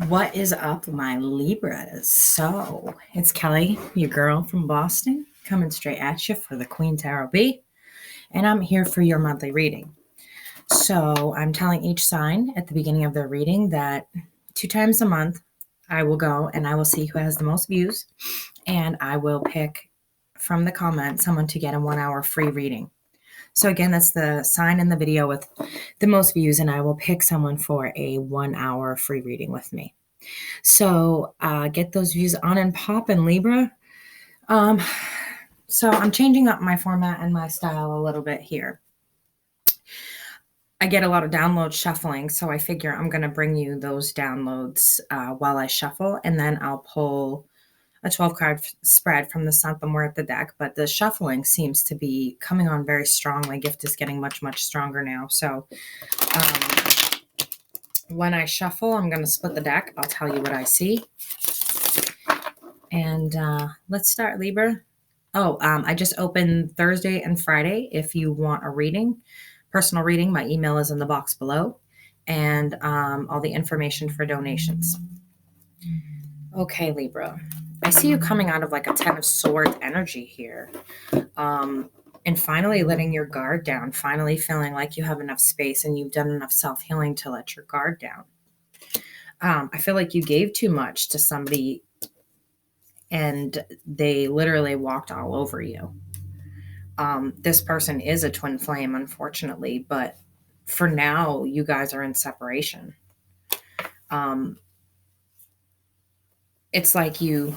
What is up, my Libras? So, it's Kelly, your girl from Boston, coming straight at you for the Queen Tarot B, and I'm here for your monthly reading. So, I'm telling each sign at the beginning of their reading that 2 times a month I will go and I will see who has the most views, and I will pick from the comments someone to get a 1 hour free reading. So again, that's the sign in the video with the most views, and I will pick someone for a 1 hour free reading with me. So get those views on and pop in Libra. So I'm changing up my format and my style a little bit here. I get a lot of downloads shuffling, so I figure I'm going to bring you those downloads while I shuffle, and then I'll pull a 12-card spread from the Santa Muerte deck, but the shuffling seems to be coming on very strong. My gift is getting much, much stronger now. So when I shuffle, I'm going to split the deck. I'll tell you what I see. And let's start, Libra. I just opened Thursday and Friday. If you want a reading, personal reading, my email is in the box below, and all the information for donations. Okay, Libra. I see you coming out of like a 10 of Swords energy here. And finally letting your guard down, finally feeling like you have enough space and you've done enough self-healing to let your guard down. I feel like you gave too much to somebody and they literally walked all over you. This person is a twin flame, unfortunately, but for now, you guys are in separation. It's like you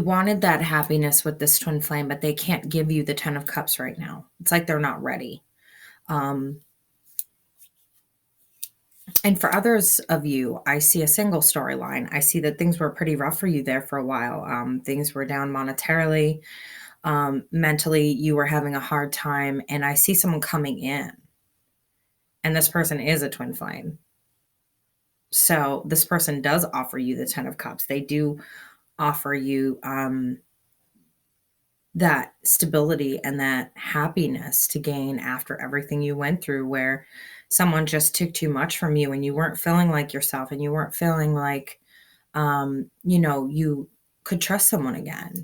wanted that happiness with this twin flame, but they can't give you the 10 of Cups right now. It's like they're not ready. And for others of you, I see a single storyline. I see that things were pretty rough for you there for a while. Things were down monetarily. Mentally, you were having a hard time. And I see someone coming in. And this person is a twin flame. So this person does offer you the 10 of Cups. They do offer you that stability and that happiness to gain after everything you went through, where someone just took too much from you and you weren't feeling like yourself and you weren't feeling like, you could trust someone again.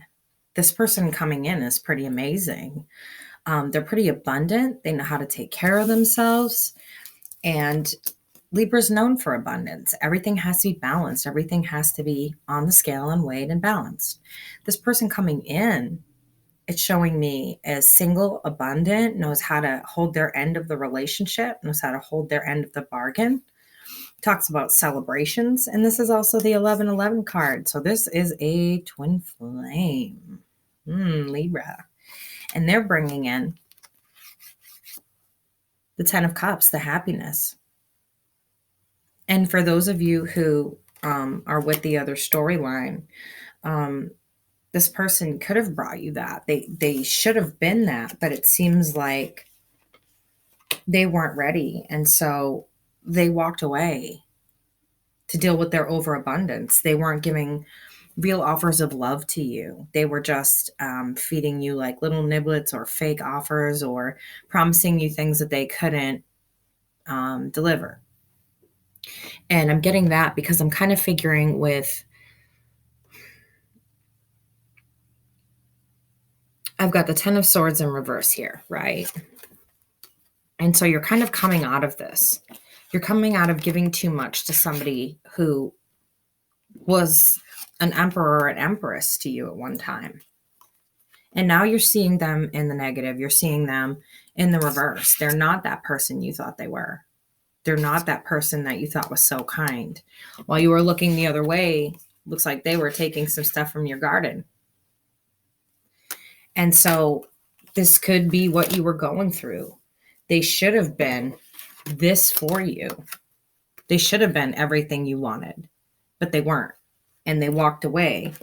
This person coming in is pretty amazing. They're pretty abundant. They know how to take care of themselves. And Libra's known for abundance. Everything has to be balanced. Everything has to be on the scale and weighed and balanced. This person coming in, it's showing me as single, abundant, knows how to hold their end of the relationship, knows how to hold their end of the bargain, talks about celebrations. And this is also the 1111 card. So this is a twin flame, Libra. And they're bringing in the 10 of Cups, the happiness. And for those of you who are with the other storyline, this person could have brought you that. They should have been that, but it seems like they weren't ready. And so they walked away to deal with their overabundance. They weren't giving real offers of love to you. They were just feeding you like little niblets or fake offers or promising you things that they couldn't deliver. And I'm getting that because I'm kind of figuring with, I've got the 10 of Swords in reverse here, right? And so you're kind of coming out of this. You're coming out of giving too much to somebody who was an emperor or an empress to you at one time. And now you're seeing them in the negative. You're seeing them in the reverse. They're not that person you thought they were. They're not that person that you thought was so kind. While you were looking the other way, looks like they were taking some stuff from your garden. And so this could be what you were going through. They should have been this for you. They should have been everything you wanted, but they weren't. And they walked away.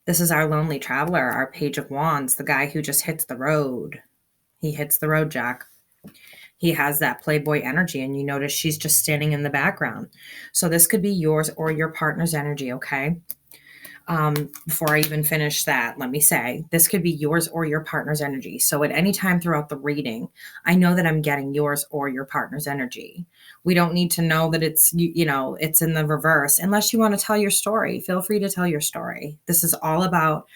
This is our lonely traveler, our Page of Wands, the guy who just hits the road. He hits the road, Jack. He has that playboy energy, and you notice she's just standing in the background. So this could be yours or your partner's energy, okay? Before I even finish that, let me say this could be yours or your partner's energy. So at any time throughout the reading, I know that I'm getting yours or your partner's energy. We don't need to know that it's, it's in the reverse unless you want to tell your story. Feel free to tell your story. This is all about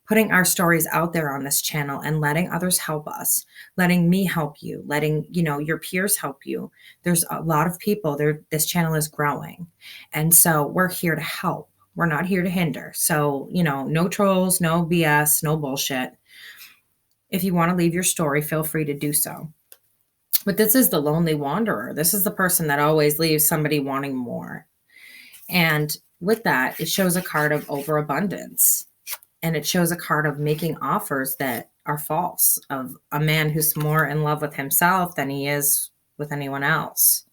putting our stories out there on this channel and letting others help us, letting me help you, letting, your peers help you. There's a lot of people there. This channel is growing. And so we're here to help. We're not here to hinder. So, no trolls, no BS, no bullshit. If you want to leave your story, feel free to do so. But this is the lonely wanderer. This is the person that always leaves somebody wanting more. And with that, it shows a card of overabundance. And it shows a card of making offers that are false, of a man who's more in love with himself than he is with anyone else.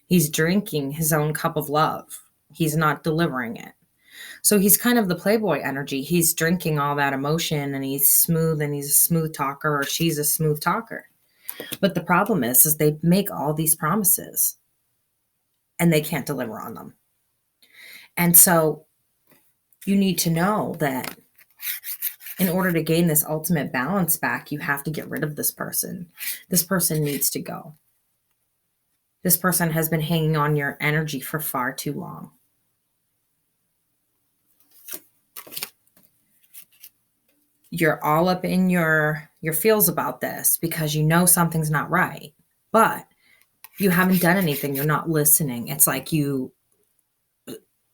He's drinking his own cup of love. He's not delivering it. So he's kind of the playboy energy. He's drinking all that emotion and he's smooth and he's a smooth talker, or she's a smooth talker. But the problem is they make all these promises and they can't deliver on them. And so you need to know that in order to gain this ultimate balance back, you have to get rid of this person. This person needs to go. This person has been hanging on your energy for far too long. You're all up in your feels about this because you know something's not right, but you haven't done anything. You're not listening. It's like you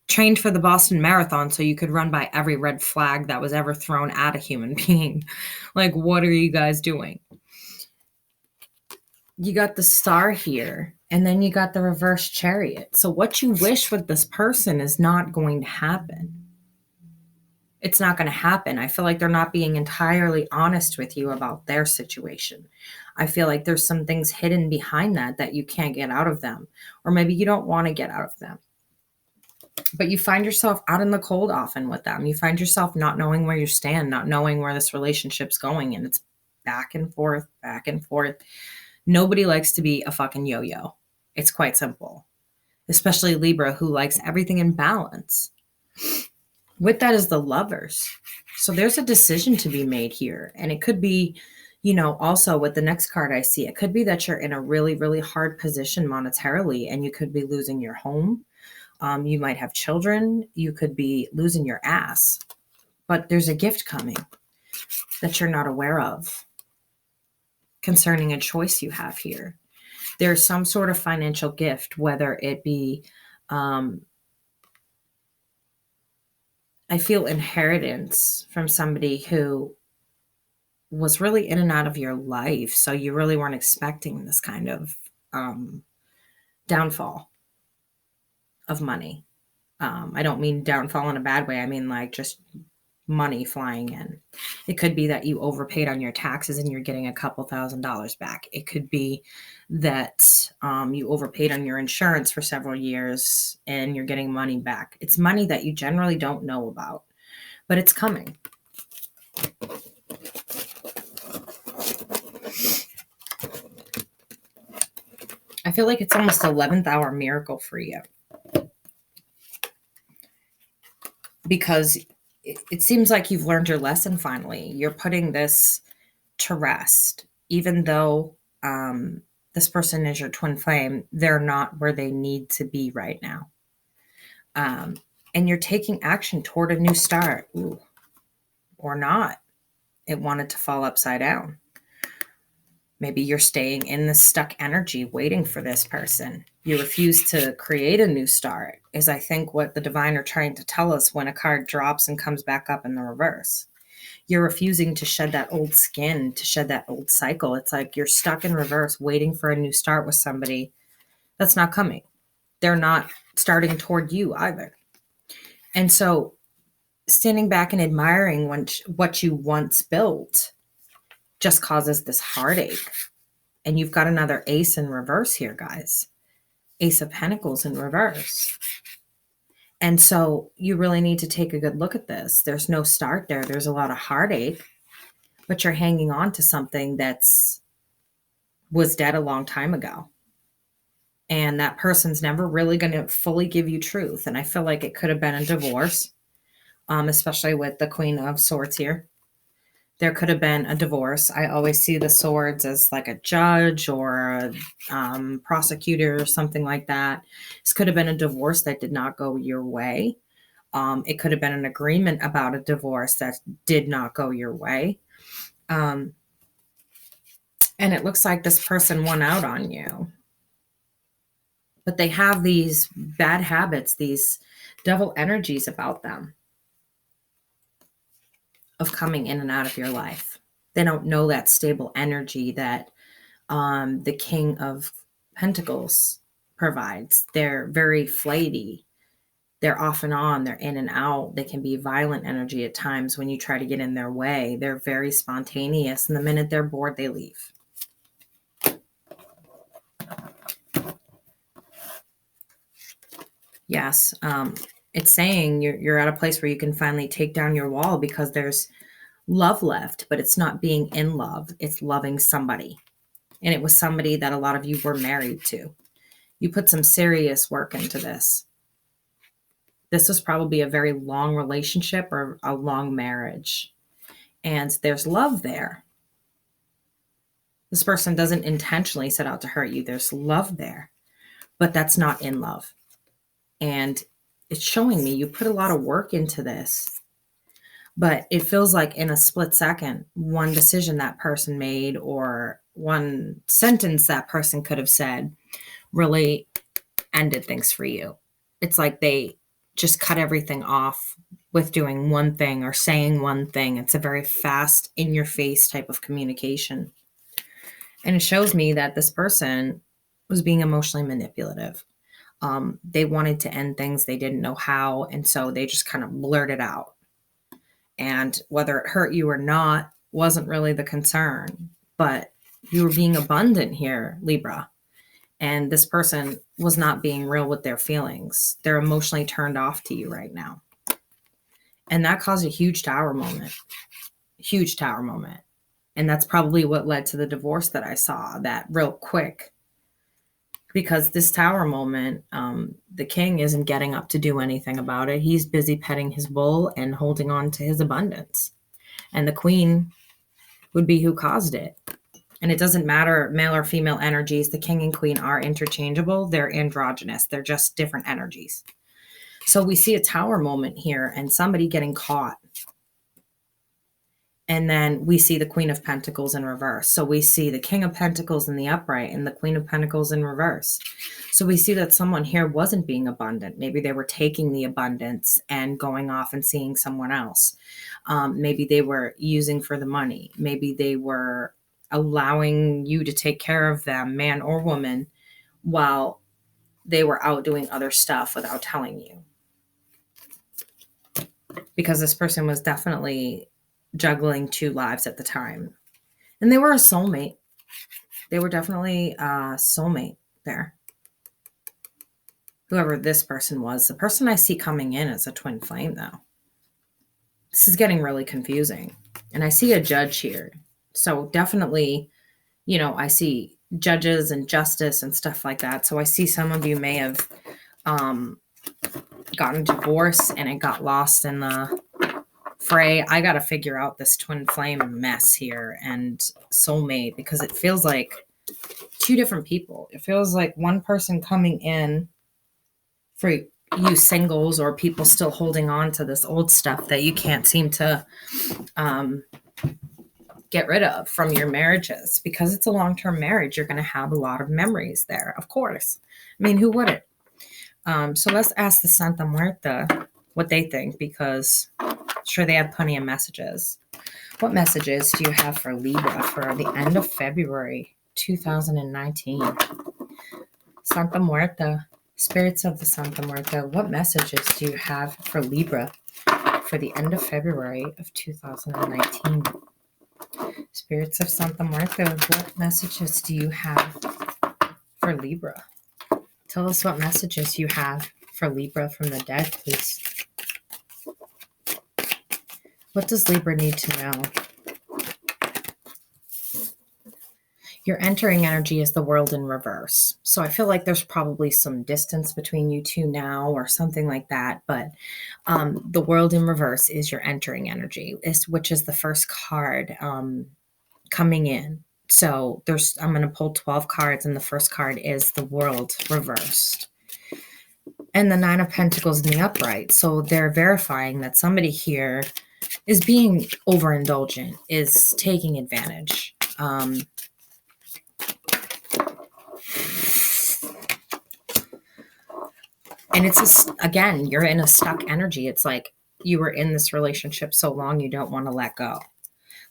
trained for the Boston Marathon so you could run by every red flag that was ever thrown at a human being. Like, what are you guys doing? You got the Star here, and then you got the reverse Chariot. So what you wish with this person is not going to happen. It's not going to happen. I feel like they're not being entirely honest with you about their situation. I feel like there's some things hidden behind that you can't get out of them, or maybe you don't want to get out of them. But you find yourself out in the cold often with them. You find yourself not knowing where you stand, not knowing where this relationship's going. And it's back and forth, back and forth. Nobody likes to be a fucking yo-yo. It's quite simple. Especially Libra, who likes everything in balance. With that is the Lovers. So there's a decision to be made here. And it could be, also with the next card I see, it could be that you're in a really, really hard position monetarily and you could be losing your home. You might have children. You could be losing your ass. But there's a gift coming that you're not aware of concerning a choice you have here. There's some sort of financial gift, whether it be, I feel inheritance from somebody who was really in and out of your life. So you really weren't expecting this kind of downfall of money. I don't mean downfall in a bad way. I mean like just money flying in. It could be that you overpaid on your taxes and you're getting a couple $1,000s back. It could be that you overpaid on your insurance for several years and you're getting money back. It's money that you generally don't know about, but it's coming. I feel like it's almost 11th hour miracle for you. Because it seems like you've learned your lesson finally. You're putting this to rest. Even though this person is your twin flame, they're not where they need to be right now. And you're taking action toward a new start. Ooh. Or not. It wanted to fall upside down. Maybe you're staying in the stuck energy waiting for this person. You refuse to create a new start, is I think what the divine are trying to tell us when a card drops and comes back up in the reverse. You're refusing to shed that old skin, to shed that old cycle. It's like you're stuck in reverse waiting for a new start with somebody that's not coming. They're not starting toward you either. And so standing back and admiring what you once built just causes this heartache. And you've got another ace in reverse here, guys. Ace of Pentacles in reverse. And so you really need to take a good look at this. There's no start there. There's a lot of heartache, but you're hanging on to something was dead a long time ago. And that person's never really going to fully give you truth. And I feel like it could have been a divorce. especially with the Queen of Swords here. There could have been a divorce. I always see the swords as like a judge or a prosecutor or something like that. This could have been a divorce that did not go your way. It could have been an agreement about a divorce that did not go your way. And it looks like this person won out on you. But they have these bad habits, these devil energies about them of coming in and out of your life. They don't know that stable energy that the King of Pentacles provides. They're very flighty. They're off and on. They're in and out. They can be violent energy at times when you try to get in their way. They're very spontaneous. And the minute they're bored, they leave. Yes. It's saying you're at a place where you can finally take down your wall because there's love left, but it's not being in love. It's loving somebody. And it was somebody that a lot of you were married to. You put some serious work into this. This was probably a very long relationship or a long marriage. And there's love there. This person doesn't intentionally set out to hurt you. There's love there, but that's not in love. And it's showing me you put a lot of work into this, but it feels like in a split second, one decision that person made or one sentence that person could have said really ended things for you. It's like they just cut everything off with doing one thing or saying one thing. It's a very fast, in your face type of communication. And it shows me that this person was being emotionally manipulative. They wanted to end things. They didn't know how. And so they just kind of blurted out. And whether it hurt you or not wasn't really the concern. But you were being abundant here, Libra. And this person was not being real with their feelings. They're emotionally turned off to you right now. And that caused a huge tower moment. Huge tower moment. And that's probably what led to the divorce that I saw, that real quick. Because this tower moment, the king isn't getting up to do anything about it. He's busy petting his bull and holding on to his abundance. And the queen would be who caused it. And it doesn't matter male or female energies. The king and queen are interchangeable. They're androgynous. They're just different energies. So we see a tower moment here and somebody getting caught. And then we see the Queen of Pentacles in reverse. So we see the King of Pentacles in the upright and the Queen of Pentacles in reverse. So we see that someone here wasn't being abundant. Maybe they were taking the abundance and going off and seeing someone else. Maybe they were using for the money. Maybe they were allowing you to take care of them, man or woman, while they were out doing other stuff without telling you. Because this person was definitely juggling two lives at the time. And they were a soulmate. They were definitely a soulmate there. Whoever this person was. The person I see coming in is a twin flame, though. This is getting really confusing. And I see a judge here. So definitely, I see judges and justice and stuff like that. So I see some of you may have gotten divorced and it got lost in the fray. I got to figure out this twin flame mess here and soulmate, because it feels like two different people. It feels like one person coming in for you singles or people still holding on to this old stuff that you can't seem to get rid of from your marriages. Because it's a long-term marriage, you're going to have a lot of memories there, of course. I mean, who wouldn't? So let's ask the Santa Muerte what they think, because sure, they have plenty of messages. What messages do you have for Libra for the end of February 2019? Santa Muerte, spirits of the Santa Muerte, what messages do you have for Libra for the end of February of 2019? Spirits of Santa Muerte, what messages do you have for Libra? Tell us what messages you have for Libra from the dead, please. What does Libra need to know? Your entering energy is the world in reverse. So I feel like there's probably some distance between you two now or something like that. But the world in reverse is your entering energy, which is the first card coming in. So I'm going to pull 12 cards, and the first card is the world reversed. And the Nine of Pentacles in the upright. So they're verifying that somebody here is being overindulgent, is taking advantage. And it's again, you're in a stuck energy. It's like you were in this relationship so long you don't want to let go.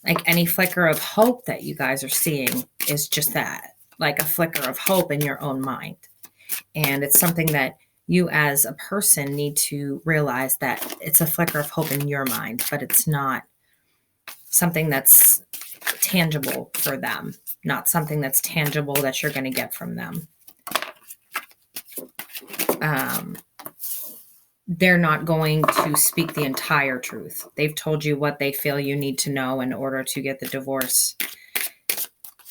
Like any flicker of hope that you guys are seeing is just that, like a flicker of hope in your own mind. And it's something that you as a person need to realize that it's a flicker of hope in your mind, but it's not something that's tangible for them, not something that's tangible that you're going to get from them. They're not going to speak the entire truth. They've told you what they feel you need to know in order to get the divorce.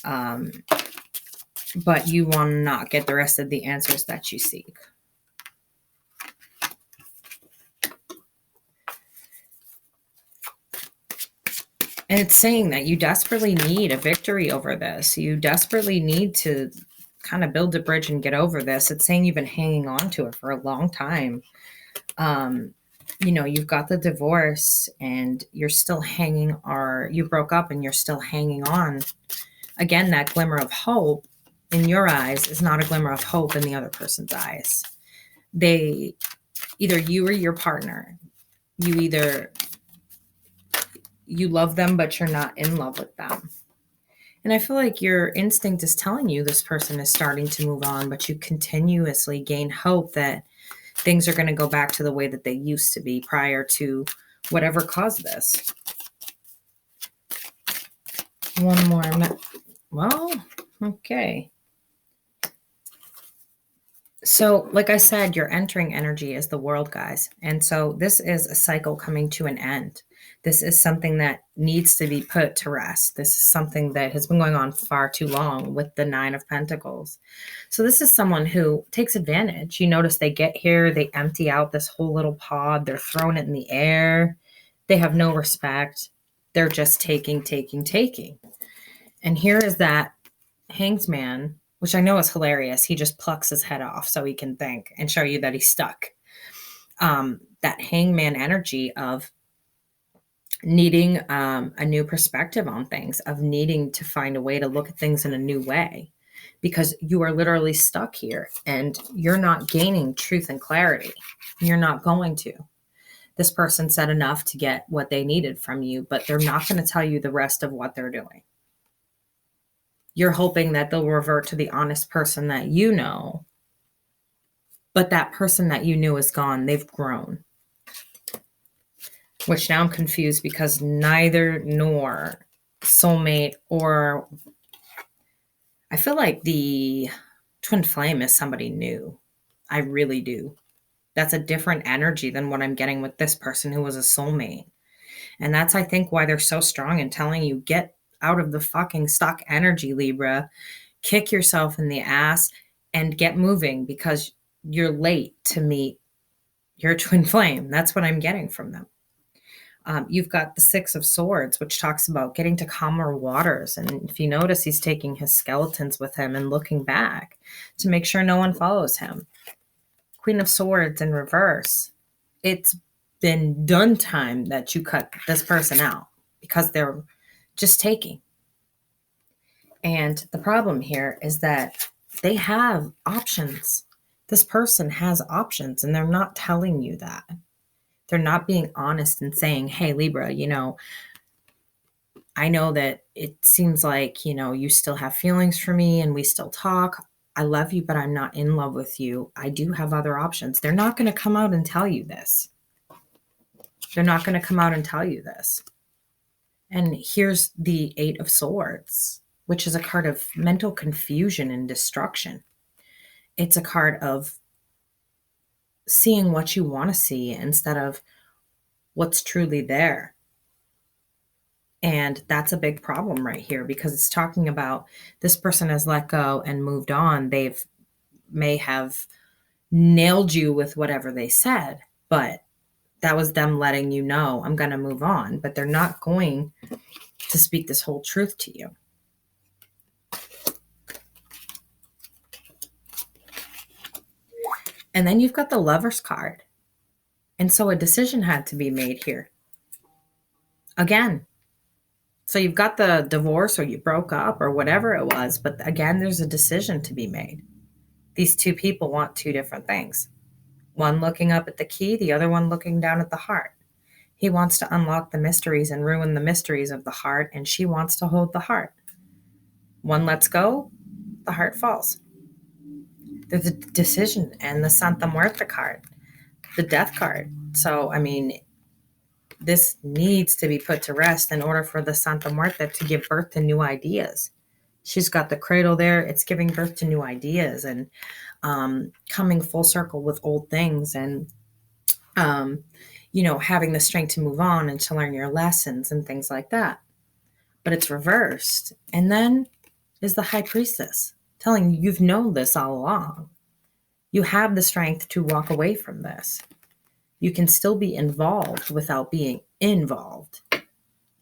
But you will not get the rest of the answers that you seek. And it's saying that you desperately need a victory over this. You desperately need to kind of build a bridge and get over this. It's saying you've been hanging on to it for a long time. You've got the divorce and you're still hanging, or you broke up and you're still hanging on. Again, that glimmer of hope in your eyes is not a glimmer of hope in the other person's eyes. Either you or your partner, you love them, but you're not in love with them. And I feel like your instinct is telling you this person is starting to move on, but you continuously gain hope that things are going to go back to the way that they used to be prior to whatever caused this. One more. Well, okay. So, like I said, your entering energy is the world, guys. And so this is a cycle coming to an end. This is something that needs to be put to rest. This is something that has been going on far too long with the Nine of Pentacles. So this is someone who takes advantage. You notice they get here, they empty out this whole little pod, they're throwing it in the air. They have no respect. They're just taking. And here is that Hanged Man, which I know is hilarious. He just plucks his head off so he can think and show you that he's stuck. That hangman energy of needing a new perspective on things, of needing to find a way to look at things in a new way, because you are literally stuck here and you're not gaining truth and clarity. You're not going to. This person said enough to get what they needed from you, but they're not going to tell you the rest of what they're doing. You're hoping that they'll revert to the honest person that you know, but that person that you knew is gone. They've grown. Which now I'm confused, because neither nor soulmate, or I feel like the twin flame is somebody new. I really do. That's a different energy than what I'm getting with this person who was a soulmate. And that's, I think, why they're so strong in telling you, get out of the fucking stuck energy, Libra. Kick yourself in the ass and get moving, because you're late to meet your twin flame. That's what I'm getting from them. You've got the Six of Swords, which talks about getting to calmer waters. And if you notice, he's taking his skeletons with him and looking back to make sure no one follows him. Queen of Swords in reverse. It's been done time that you cut this person out, because they're just taking. And the problem here is that they have options. This person has options, and they're not telling you that. They're not being honest and saying, hey, Libra, I know that it seems like, you still have feelings for me and we still talk. I love you, but I'm not in love with you. I do have other options. They're not going to come out and tell you this. They're not going to come out and tell you this. And here's the Eight of Swords, which is a card of mental confusion and destruction. It's a card of seeing what you want to see instead of what's truly there. And that's a big problem right here, because it's talking about this person has let go and moved on. They've may have nailed you with whatever they said, but that was them letting you know, I'm going to move on, but they're not going to speak this whole truth to you. And then you've got the Lover's card. And so a decision had to be made here. Again. So you've got the divorce, or you broke up, or whatever it was, but again, there's a decision to be made. These two people want two different things. One looking up at the key, the other one looking down at the heart. He wants to unlock the mysteries and ruin the mysteries of the heart, and she wants to hold the heart. One lets go, the heart falls. There's a decision, and the Santa Muerte card, the death card. So, I mean, this needs to be put to rest in order for the Santa Muerte to give birth to new ideas. She's got the cradle there. It's giving birth to new ideas and coming full circle with old things, and, having the strength to move on and to learn your lessons and things like that. But it's reversed. And then is the High Priestess telling you, you've known this all along. You have the strength to walk away from this. You can still be involved without being involved.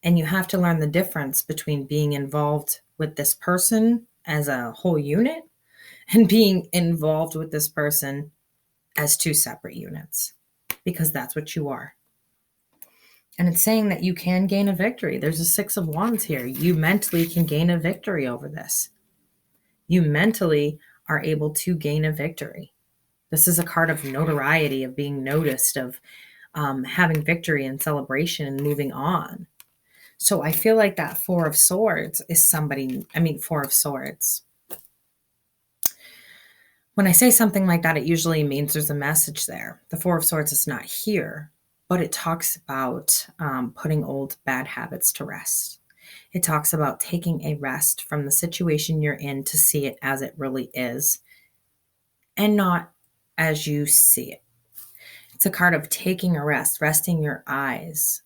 And you have to learn the difference between being involved with this person as a whole unit and being involved with this person as two separate units, because that's what you are. And it's saying that you can gain a victory. There's a 6 of Wands here. You mentally can gain a victory over this. You mentally are able to gain a victory. This is a card of notoriety, of being noticed, of having victory and celebration and moving on. So I feel like that 4 of Swords is 4 of Swords. When I say something like that, it usually means there's a message there. The 4 of Swords is not here, but it talks about putting old bad habits to rest. It talks about taking a rest from the situation you're in to see it as it really is, and not as you see it. It's a card of taking a rest, resting your eyes,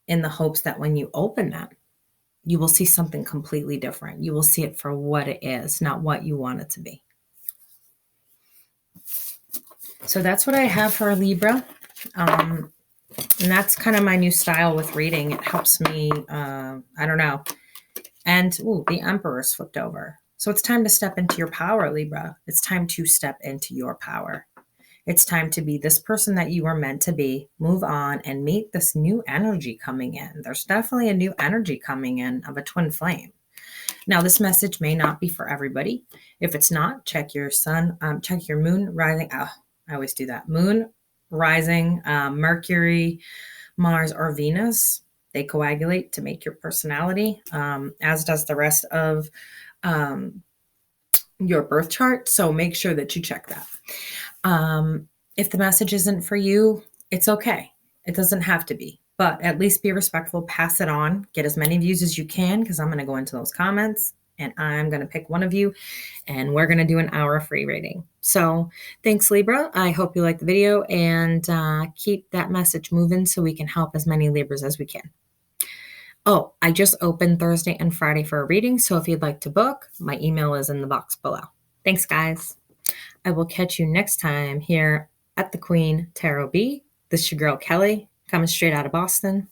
in the hopes that when you open them, you will see something completely different. You will see it for what it is, not what you want it to be. So that's what I have for Libra. And that's kind of my new style with reading. It helps me, I don't know. And the Emperor's flipped over. So it's time to step into your power, Libra. It's time to step into your power. It's time to be this person that you were meant to be, move on, and meet this new energy coming in. There's definitely a new energy coming in of a twin flame. Now, this message may not be for everybody. If it's not, check your sun, check your moon rising. Oh, I always do that. Moon, rising, Mercury, Mars, or Venus. They coagulate to make your personality, as does the rest of your birth chart. So make sure that you check that. If the message isn't for you, it's okay. It doesn't have to be, but at least be respectful, pass it on, get as many views as you can, because I'm going to go into those comments and I'm going to pick one of you and we're going to do an hour free reading. So thanks, Libra. I hope you liked the video, and keep that message moving so we can help as many Libras as we can. Oh, I just opened Thursday and Friday for a reading. So if you'd like to book, my email is in the box below. Thanks, guys. I will catch you next time here at the Queen Tarot Bee. This is your girl, Kelly, coming straight out of Boston.